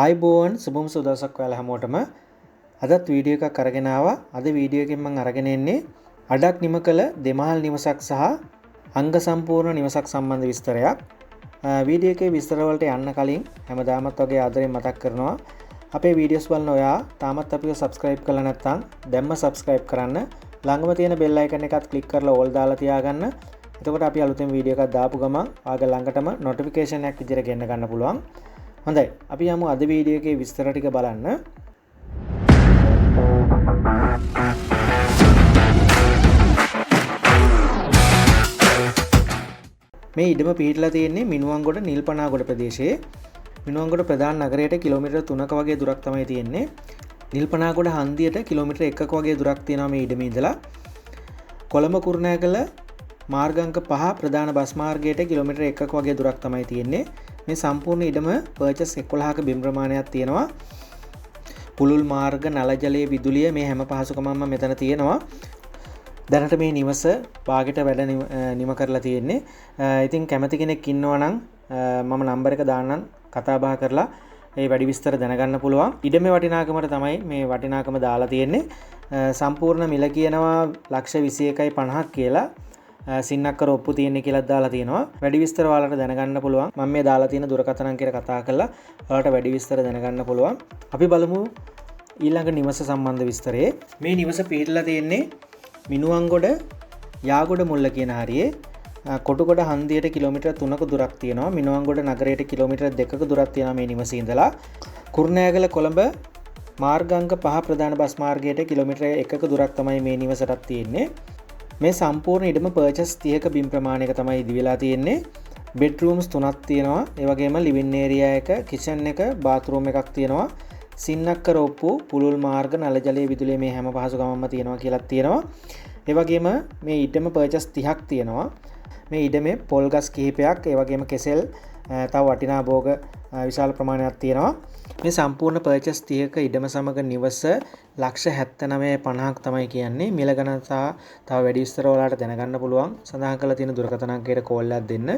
ආයිබෝවන් සුබම සුදසක් ඔයාලා හැමෝටම අදත් වීඩියෝ එකක් අරගෙන ආවා. අද වීඩියෝ එකෙන් මම අරගෙන එන්නේ අඩක් නිම කළ දෙමහල් නිවසක් සහ අංග සම්පූර්ණ නිවසක් සම්බන්ධ විස්තරයක්. වීඩියෝ එකේ විස්තර වලට යන්න කලින් හැමදාමත් වගේ ආදරෙන් මතක් කරනවා අපේ වීඩියෝස් බලන ඔයා තාමත් අපිව subscribe කරලා නැත්නම් දැම්ම subscribe කරන්න. ළඟම තියෙන bell icon එකත් click කරලා all දාලා තියාගන්න. එතකොට අපි අලුතෙන් වීඩියෝ එකක් දාපු ගමන් ආග ළඟටම notification එකක් විදිහට ගෙන්න ගන්න පුළුවන්. හොඳයි අපි යමු අද වීඩියෝ එකේ විස්තර ටික බලන්න. මේ ඉඩම පිහිටලා තියෙන්නේ මිනුවන්ගොඩ නිල්පනාගොඩ ප්‍රදේශයේ. මිනුවන්ගොඩ ප්‍රධාන නගරයට කිලෝමීටර් 3ක වගේ දුරක් තමයි තියෙන්නේ. නිල්පනාගොඩ හන්දියට කිලෝමීටර් 1ක වගේ දුරක් තියෙනවා මේ ඉඩම ඉඳලා. කොළඹ කුරුණෑගල මාර්ගාංක 5 ප්‍රධාන බස් මාර්ගයට කිලෝමීටර් 1ක වගේ දුරක් තමයි තියෙන්නේ. මේ සම්පූර්ණ ඉඩම පර්චස් 11ක බිම් ප්‍රමාණයක් තියෙනවා. පුලුල් මාර්ග, නල ජලයේ විදුලිය මේ හැම පහසුකමක්ම මෙතන තියෙනවා. දැනට මේ නිවස භාගයට වැඩ නිම කරලා තියෙන්නේ. ඉතින් කැමති කෙනෙක් ඉන්නවා නම් මම නම්බර් එක දාන්නම් කතා බහ කරලා ඒ වැඩි විස්තර දැනගන්න පුළුවන්. ඉඩමේ වටිනාකමට තමයි මේ වටිනාකම දාලා තියෙන්නේ. සම්පූර්ණ මිල කියනවා $21,50ක් කියලා. සින්නක්කර ඔප්පු තියෙන්නේ කියලා දාලා තියෙනවා. වැඩි විස්තර ඔයාලට දැනගන්න පුළුවන්. මම මේ දාලා තියෙන දුරකථන අංකයට කතා කරලා ඔයාලට වැඩි විස්තර දැනගන්න පුළුවන්. අපි බලමු ඊළඟ නිවස සම්බන්ධ විස්තරේ. මේ නිවස පිහිටලා තියෙන්නේ මිනුවන්ගොඩ යාගොඩ මුල්ල කියන හරියේ. කොටුගොඩ හන්දියට කිලෝමීටර් 3ක දුරක් තියෙනවා. මිනුවන්ගොඩ නගරයට කිලෝමීටර් 2ක දුරක් තියෙනවා මේ නිවසේ ඉඳලා. කුරුණෑගල කොළඹ මාර්ගාංක 5 ප්‍රධාන බස් මාර්ගයට කිලෝමීටර් 1ක දුරක් තමයි මේ නිවසටත් තියෙන්නේ. මේ සම්පූර්ණ ඉඩම පර්චස් 30ක බිම් ප්‍රමාණයක තමයි ඉදි වෙලා තියෙන්නේ. බෙඩ්රූම්ස් 3ක් තියෙනවා. ඒ වගේම ලිවිං ඒරියා එක, කිචන් එක, බාත්රූම් එකක් තියෙනවා. සින්නක්කර ඔප්පු, පුලුල් මාර්ග, නල ජලයේ විදුලිය මේ හැම පහසුකමක්ම තියෙනවා කියලා තියෙනවා. ඒ වගේම මේ ඉඩම පර්චස් 30ක් තියෙනවා. මේ ඉඩමේ පොල් ගස් කිහිපයක්, ඒ වගේම කෙසෙල්, තව වටිනා භෝග විශාල ප්‍රමාණයක් තියෙනවා. මේ සම්පූර්ණ පර්චස් 30ක ඉඩම සමග නිවස $79,50ක් තමයි කියන්නේ. මිල ගණන සහ තව වැඩි විස්තර වලට දැනගන්න පුළුවන්. සඳහන් කරලා තියෙන දුරකථන අංකයට කෝල් එකක් දෙන්න.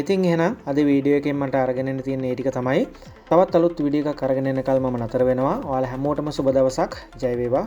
ඉතින් එහෙනම් අද වීඩියෝ එකෙන් මට අරගෙන එන්න තියෙන මේ ටික තමයි. තවත් අලුත් වීඩියෝ එකක් අරගෙන එනකල් මම නතර වෙනවා. ඔයාලා හැමෝටම සුබ දවසක්. ජය වේවා.